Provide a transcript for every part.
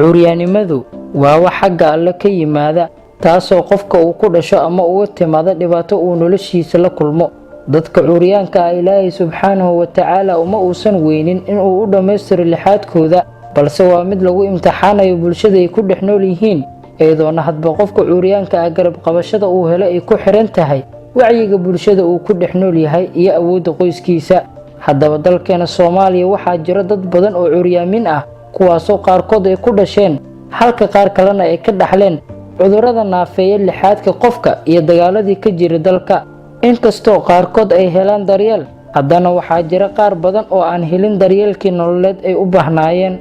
Curyaannimadu waa wax xagga Alle ka yimaada, taasoo qofka uu ku dhasho ama uga timaada dhibaato uu noloshiisa la kulmo. Dadka curyaanka ah Ilaahay subxaanahu wa tacaala uma uusan weynin in uu u dhammaystiro lixaadkooda, balse waa mid lagu imtixaanayo bulshada ay ku dhex nool yihiin, iyadoona hadba qofka curyaanka ah garab qabashada uu helo ay ku xiran tahay wacyiga bulshada uu ku dhex nool yahay iyo awoodda qoyskiisa. Haddaba dalkeena Soomaaliya waxaa jira dad badan oo curyaamin ah, kuwaasoo qaarkood ay ku dhasheen halka qaar kalena ay ka dhaxleen cudurrada naafeeya lixaadka qofka iyo dagaaladii ka jira dalka. Inkastoo qaarkood ay helaan daryeel, haddana waxaa jira qaar badan oo aan helin daryeelkii nololeed ay u baahnaayeen.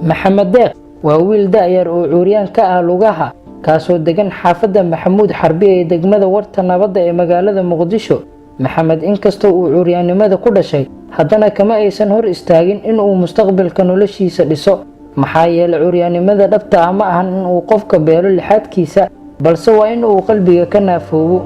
Maxamed Deeq waa wiil da'yar oo curyaan ka ah lugaha, kaasoo degan xaafadda Maxamuud Xarbi ee degmada Warta Nabadda ee magaalada Muqdisho. Maxamed inkastoo uu curyaannimada ku dhashay, haddana kama aysan hor istaagin in uu mustaqbalka noloshiisa dhiso. Maxaa yeelay curyaannimada dhabta ah ma ahan in uu qofka beelo lixaadkiisa, balse waa in uu qalbiga ka naafoobo.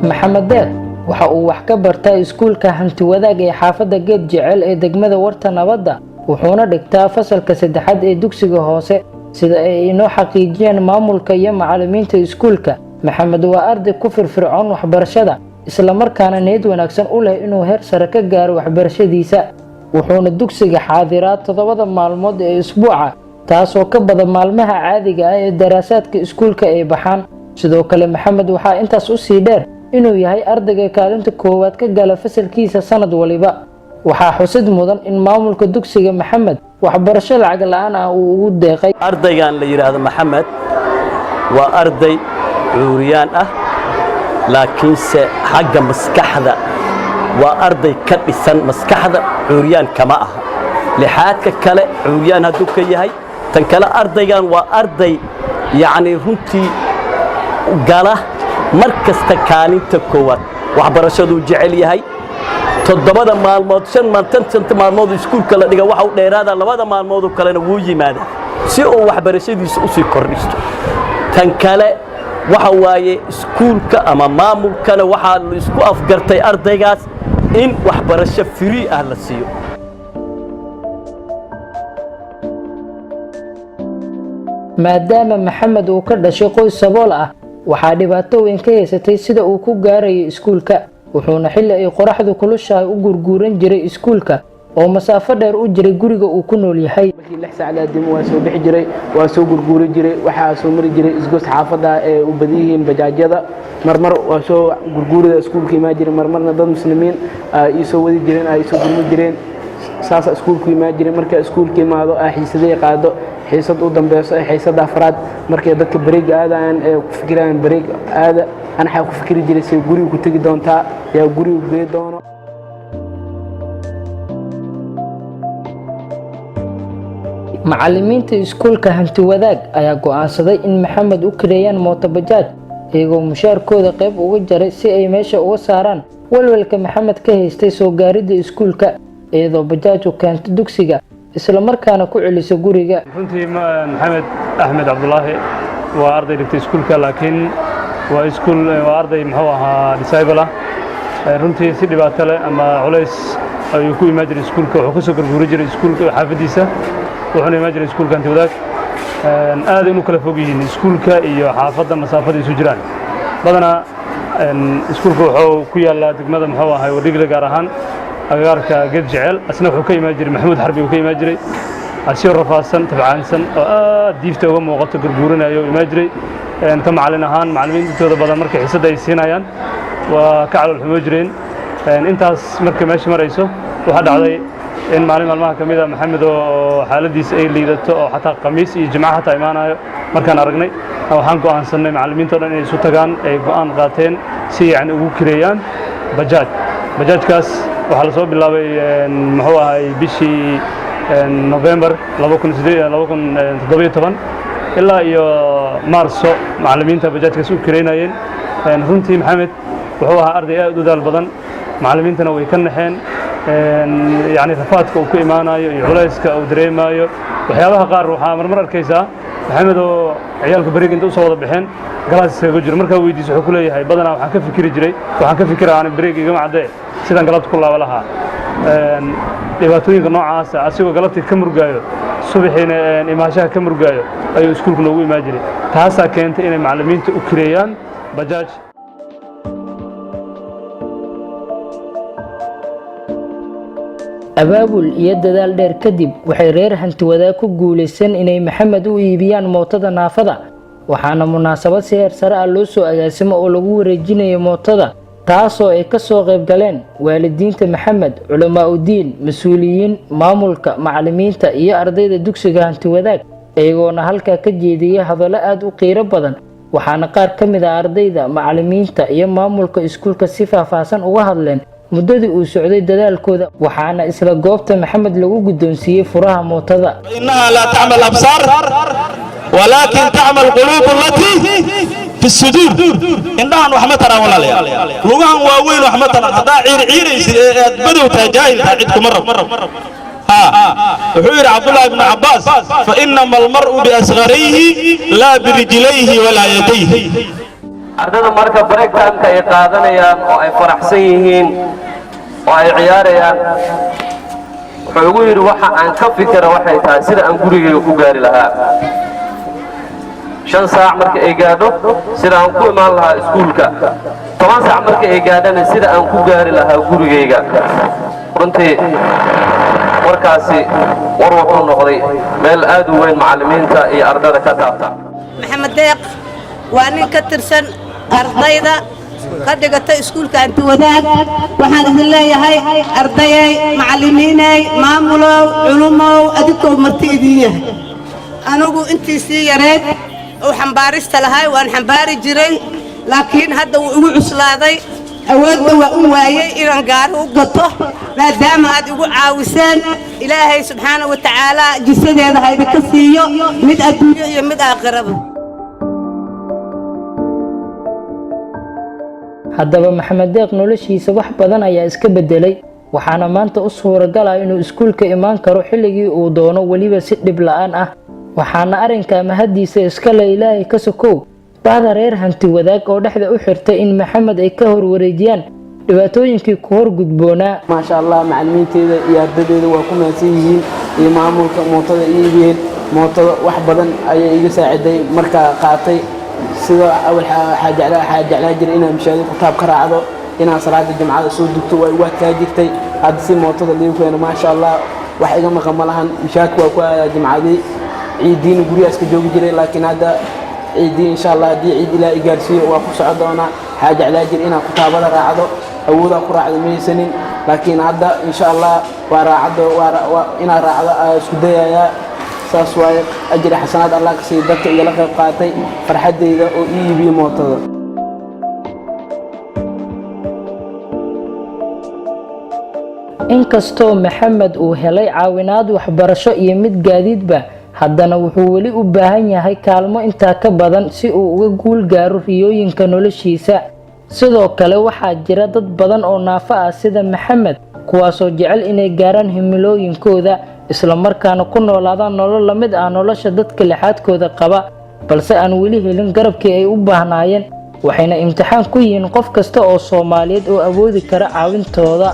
Maxamed Deeq waxa uu wax ka bartaa iskuulka Hanti Wadaag ee xaafadda Geed Jecel ee degmada Warta Nabadda, wuxuuna dhigtaa fasalka 3aad ee dugsiga hoose. Sida ay inoo xaqiijiyeen maamulka iyo macallimiinta iskuulka, Maxamed waa arday ku firfircoon waxbarashada, isla markaana niyad wanaagsan u leh inuu heer sare ka gaaro waxbarashadiisa. Wuxuuna dugsiga xaadiraa 7 maalmood ee usbuuca, taasoo ka badan maalmaha caadiga ah ee daraasaadka iskuulka ay baxaan. Sidoo kale Maxamed waxaa intaas u sii dheer inuu yahay ardayga kaalinta koowaad ka gala fasalkiisa sanad waliba. waxaa xusid mudan in maamulka dugsiga Maxamed waxbarasho lacag la'aan ah uu ugu deeqay. ardaygan la yiraahdo Maxamed waa arday curyaan ah, laakiinse xagga maskaxda waa arday ka dhisan maskaxda, curyaan kama aha. lixaadka kale curyaan hadduu ka yahay, tan kale ardaygan waa arday yacni runtii gala mar kasta kaalinta koowaad, waxbarashaduu jecel yahay. 7 maalmood 5 maalmood iskuulka la dhiga waxa uu dheeraada 2 maalmood oo kalena wuu yimaada si uu waxbarashadiisa u sii kordhisto. tan kale waxa waaye iskuulka ama maamulkana waxa la isku afgartay ardaygaas in waxbarasho free ah la siiyo. maadaama Maxamed uu ka dhashay qoys sabool ah, waxaa dhibaato weyn ka haysatay sida uu ku gaarayo iskuulka. wuxuuna xilli ay qoraxdu kulushahay u gurguuran jiray iskuulka oo masaafo dheer u jiray guriga uu ku nool yahay. markii 6 saacadood dib waa soo bixi jiray, waa soo gurguuri jiray, waxa soo mari jiray isgoos xaafada ee u badiyihiin bajaajyada. marmar waa soo gurguurida iskuulka ma jiray, marmarna dad muslimiin ay soo wadi jireen, ay soo gurmi jireen. saasa iskuulku ma jiray. marka iskuulka imaado xiisadey qaado, xiisad u dambeeyso xiisada afraad markay dadka bareeg aadaan ee ku fikiraan bareeg aada ana waxa ku fikiri jiray si guriga ku tagi doontaa yaa guriga geey doono. macallimiinta iskuulka Hanti Wadaag ayaa go'aansaday in Maxamed u kireeyaan mooto bajaaj, iyagoo mushaarkooda qayb uga jaray si ay meesha uga saaraan walwalka Maxamed ka haystay soo gaaridda iskuulka, iyadoo bajaajku keento dugsiga isla markaana ku celiso guriga. runtii Maxamed Axmed Cabdullaahi waa arday dhigtay iskuulka, laakiin waa arday muxuu ahaa disable ah. runtii si dhibaato leh ama culays ayuu ku imaan jiray iskuulka, wuxuu ka soo gurguuri jiray iskuulka xaafadiisa, wuxuuna imaan jiray iskuulka Hanti Wadaag. aad inuu kala fog yihiin iskuulka iyo xaafadda masaafada isu jiraan. badanaa iskuulka wuxuu ku yaalaa degmada muxuu ahaa Wadhigle, gaar ahaan agagaarka Geed Jecel. asna wuxuu ka imaan jiray Maxamuud Xarbi, uu ka imaan jiray asii rafaadsan tabcaansan oo aad diifta uga muuqato gurguuranayo imaan jiray. ka macallin ahaan macallimiintooda badan markay xiisada ay siinayaan waa ka calool xumo jireen. intaas markay meesha marayso waxa dhacday in maalmaha kamid ah Maxamed oo xaaladiisa ay liidato oo xataa khamiis iyo jimcaha xataa imaanayo. markaan aragnay waxaan go'aansanay macallimiinta oo dhan inay isu tagaan, ay go'aan qaateen si yacni ugu kireeyaan bajaajkaas. waxaa la soo bilaabay muxuu ahay bishii November 2017 ilaa iyo Maarso macallimiinta bajaajkaas u kireynayeen. runtii Maxamed wuxuu ahaa arday aad u dadaal badan, macallimiintana way ka naxeen. يعني رفاضك وكل إيمانه يعليسك أو دريمايو وحيابها قار وحامر مرة كيسا محمد وعيالك بريق أنت وصوّد بحين galaas isaga jiro markaa weydiiso wuxuu ku leeyahay badanaa waxaan ka fikiraa aan break igama cadde sidaan galabta ku laaba lahaa dhibaatooyinka noocaasa asigoo galabtii ka murgaayo subaxiina imaashaha ka murgaayo ayuu iskuulka noogu imaan jiray taasaa keentay inay macallimiinta u kireeyaan bajaaj abaabul iyo dadaal dheer kadib waxay reer Hantiwadaag ku guuleysteen inay Maxamed u iibiyaan mootada naafada waxaana munaasabad si heer sare ah loo soo agaasimo oo lagu wareejinayo mootada taasoo ay ka soo qayb galeen waalidiinta Maxamed culamaa u diin mas'uuliyiin maamulka macallimiinta iyo ardayda dugsiga Hantiwadaag ayagoona halka ka jeediyay hadallo aad u qiiro badan waxaana qaar ka mid ah ardayda macallimiinta iyo maamulka iskuulka si faahfaahsan uga hadleen muddadii uu socday dadaalkooda waxaana isla goobta Maxamed lagu guddoonsiiyay furaha mootada innaha la ta'mal absar walakin ta'mal qulub allati fi as-sudur indahan wax ma tara walaalayaal lugahan waa weyn wax ma tara hada ciirciiraysi aad badowta jaahilta cid kuma rab wuxuu yiri Abdullah ibn Abbas fa innama al-mar'u bi asgharihi la bi rijlihi wala yadayhi ardada marka break time-ka ay qaadanayaan oo ay faraxsan yihiin oo ay ciyaarayaan wuxuu ugu yiri waxa aan ka fikira waxay tahay sida aan gurigeyga ku gaari lahaa 5 saac marka ay gaadho sida aan ku imaan lahaa iskuulka 10 saac marka ay gaadhana sida aan ku gaari lahaa gurigeyga runtii warkaasi war wuxuu noqday meel aad u weyn macallimiinta iyo ardada ka taabta Maxamed Deeq waa nin ka tirsan ardayda ka dhigata iskuulka Hantiwadaag waxaan idin leeyahay ardayay macallimiinay maamulow culumow adikoo marti idin yahay anigu intii sii yareed oo xambaarista lahay waan xambaari jiray laakiin hadda uu igu cuslaaday awoodda waa u waayay inaan gaari u gato maadaama aad igu caawiseen ilaahay subxaanahu wa tacaala jisadeeda hayda ka siiyo mid adduunyo iyo mid aakhiraba haddaba Maxamed Deeq noloshiisa wax badan ayaa iska bedelay waxaana maanta u suuragal ah inuu iskuulka imaan karo xilligii uu doono waliba si dhib la'aan ah waxaana arrinka mahadiisa iska la Ilaahay ka sokow baada reer Hantiwadaag oo dhexda u xirtay in Maxamed ay ka hor wareejiyaan dhibaatooyinkii ku hor gudboonaa ما شاء الله macallimiinteeda iyo ardaydeeda waa ku mahadsan yihiin iyo maamulka mootada iibiyeen mootada wax badan ayay iga saaciday marka qaatay sida awal xaajaclaa jiray inaan mishaadi kitaab ka raacdo inaan salaada jumcada soo dugto waa ka jirtay hadda si mootada liiweena ma sha Allah wax iga maqan malahan mishaadku waa ku aadaa jumcadii ciidiin guriga iska joogi jiray laakiin hadda ciidiin insha Allah hadii ciid ilaa igaarsiyo waa ku socdoona xaajaclaa jiray inaan kitaabada raacdo awooda ku raacdo meesanin laakiin hadda insha Allah waa raacdo inaan raacdo isku dayayaa saas waaye ajri xasanaad Allah ka sii dadka iga la qayb qaatay farxadeyda oo iibiyo mootada inkastoo Maxamed uu helay caawinaad waxbarasho iyo mid gaadiidba haddana wuxuu weli u baahan yahay kaalmo intaa ka badan si uu uga guul gaaro riyooyinka noloshiisa sidoo kale waxaa jira dad badan oo naafo ah sida Maxamed kuwaasoo jecel inay gaaraan himilooyinkooda isla markaana ku noolaadaan nolol la mid ah nolosha dadka lixaadkooda qaba balse aan weli helin garabkii ay u baahnaayeen waxayna imtixaan ku yihiin qof kasta oo Soomaaliyeed oo awoodi kara caawintooda